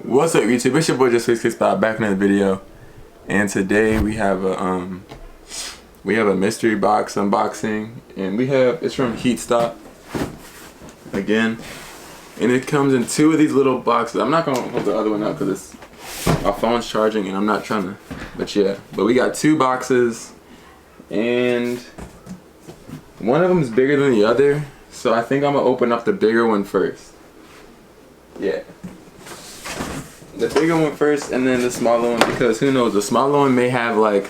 What's up, YouTube? It's your boy Just Spot back in the video, and today we have a mystery box unboxing, and it's from Heat Stop again, and it comes in two of these little boxes. I'm not gonna hold the other one up because my phone's charging, and I'm not trying to. But we got two boxes, and one of them is bigger than the other, so I think I'm gonna open up the bigger one first. Yeah. The bigger one first and then the smaller one, because who knows, the smaller one may have like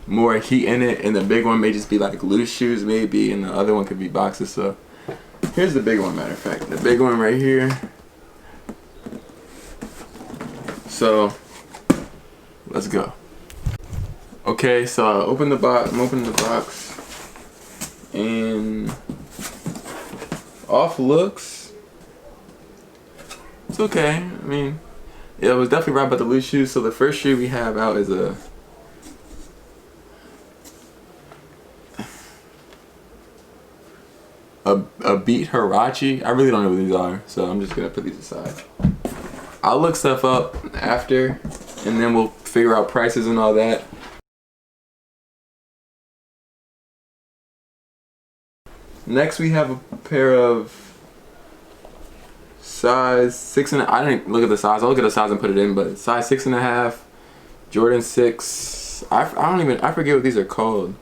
more heat in it and the big one may just be like loose shoes maybe, and the other one could be boxes. So here's the big one, matter of fact, the big one right here. So let's go. Okay, so I open the box. I'm opening the box, and off looks, it's okay. I mean, yeah, it was definitely right about the loose shoes. So the first shoe we have out is a beat Hurache. I really don't know what these are, so I'm just gonna put these aside. I'll look stuff up after, and then we'll figure out prices and all that. Next we have a pair of size 6.5. I didn't look at the size. I'll look at the size and put it in, but size 6.5 Jordan 6. I forget what these are called.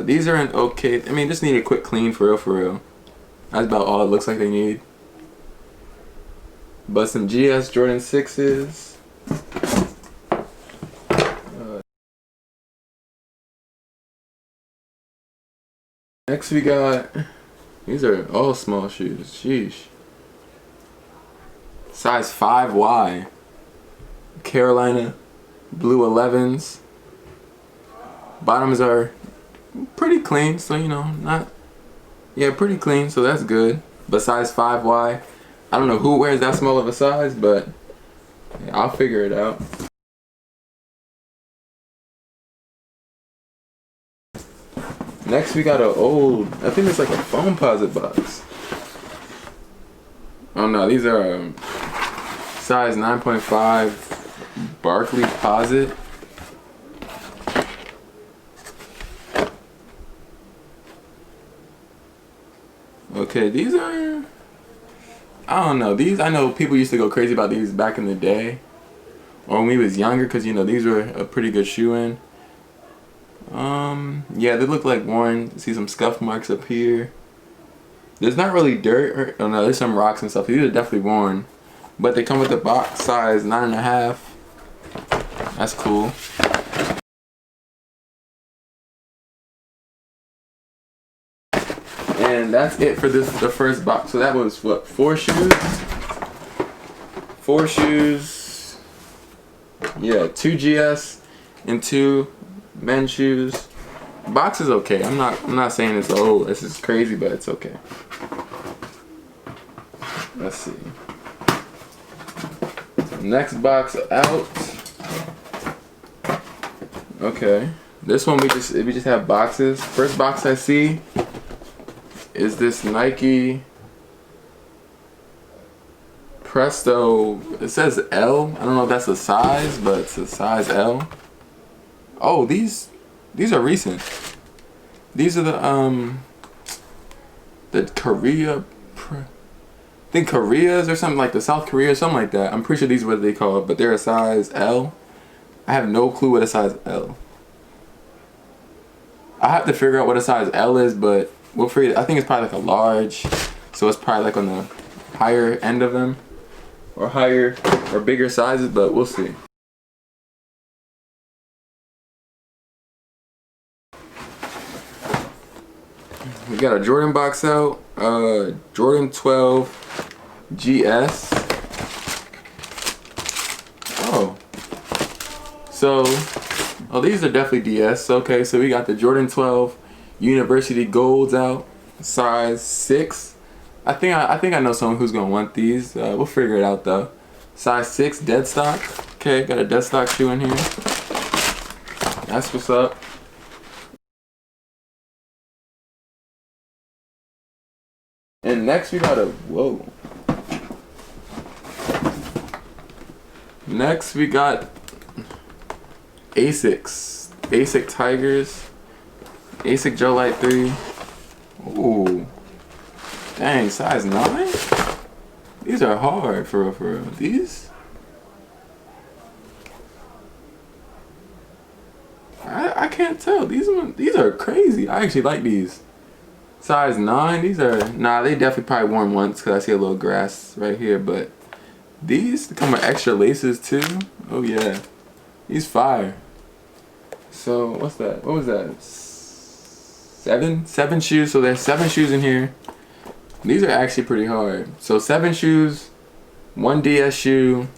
These are in okay. I mean, just need a quick clean for real. That's about all it looks like they need. But some GS Jordan 6s. Next we got, these are all small shoes. Sheesh. Size 5Y Carolina blue 11s. Bottoms are pretty clean, so you know, pretty clean, so that's good. But size 5Y, I don't know who wears that small of a size, but yeah, I'll figure it out. Next we got an old, I think it's like a foam POSITE box. Oh no, these are size 9.5 BARKLEY POSITE. Okay, these are, I don't know, these, I know people used to go crazy about these back in the day, or when we was younger, because you know these were a pretty good shoe in. Yeah, they look like worn. See some scuff marks up here. There's not really dirt, or, oh no, there's some rocks and stuff. These are definitely worn, but they come with the box size 9.5. That's cool. And that's it for the first box. So that was what, 4 shoes? 4 shoes. Yeah, 2 GS and 2 men's shoes. Box is okay. I'm not saying it's, oh, this is crazy, but it's okay. Let's see. Next box out. Okay. This one we just have boxes. First box I see is this Nike PRESTO. It says L. I don't know if that's a size, but it's a size L. Oh, these are recent. These are the Korea, I think Koreas or something, like the South Korea or something like that. I'm pretty sure these are what they call it, but they're a size L. I have no clue what a size L. I have to figure out what a size L is, but we'll figure. I think it's probably like a large, so it's probably like on the higher end of them, or higher or bigger sizes, but we'll see. We got a Jordan box out, Jordan 12 GS. Oh, so, oh, these are definitely DS. Okay, so we got the Jordan 12 University Golds out, size 6. I think I know someone who's gonna want these. We'll figure it out though. Size 6 dead stock. Okay, got a dead stock shoe in here. That's what's up. And next we got a, whoa. Next we got ASIC Tigers, ASIC Gel LYTE 3. Ooh, dang, size 9. These are hard for real, for real. These, I can't tell. These are crazy. I actually like these. Size 9. These are, nah, they definitely probably worn once because I see a little grass right here. But these come with extra laces too. Oh yeah, these fire. So what's that? What was that? Seven shoes. So there's 7 shoes in here. These are actually pretty hard. So 7 shoes, 1 DS shoe.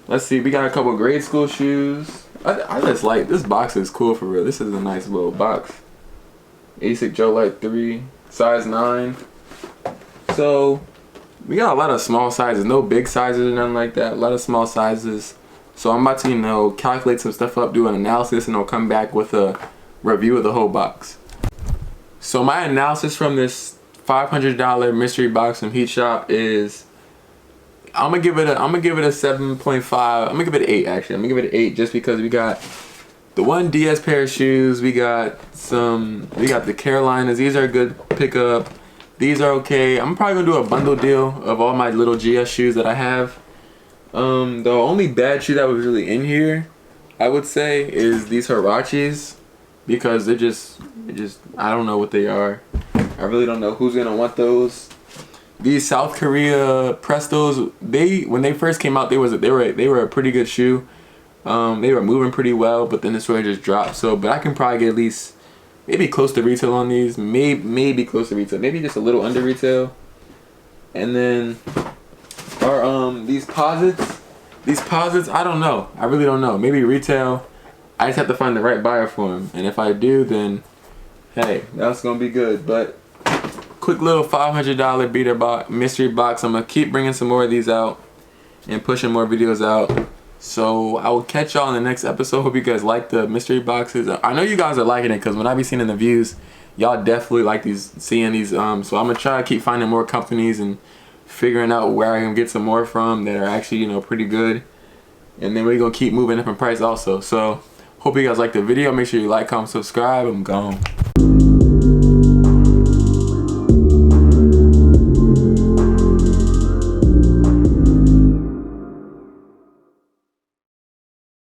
Let's see, we got a couple grade school shoes. I just like, this box is cool for real. This is a nice little box. ASIC Gel LYTE 3, size 9. So we got a lot of small sizes, no big sizes or nothing like that. A lot of small sizes. So I'm about to, you know, calculate some stuff up, do an analysis, and I'll come back with a review of the whole box. So my analysis from this $500 mystery box from Heat Shop is, I'm gonna give it a 7.5. I'm gonna give it an 8 actually. I'm gonna give it an 8 just because we got the 1 DS pair of shoes. We got the Carolinas. These are a good pickup. These are okay. I'm probably gonna do a bundle deal of all my little GS shoes that I have. The only bad shoe that was really in here, I would say, is these Huraches, because they're just I don't know what they are. I really don't know who's gonna want those. These South Korea Prestos, when they first came out, they were a pretty good shoe. They were moving pretty well, but then the story just dropped. So, but I can probably get at least maybe close to retail on these. Maybe close to retail. Maybe just a little under retail. And then these posits. These posits, I don't know. I really don't know. Maybe retail. I just have to find the right buyer for them. And if I do, then hey, that's gonna be good. But quick little $500 beater box, mystery box. I'm gonna keep bringing some more of these out and pushing more videos out. So I will catch y'all in the next episode. Hope you guys like the mystery boxes. I know you guys are liking it because when I be seeing in the views, y'all definitely like seeing these. So I'm gonna try to keep finding more companies and figuring out where I can get some more from that are actually, you know, pretty good. And then we're gonna keep moving up in price also. So hope you guys like the video. Make sure you like, comment, subscribe. I'm gone.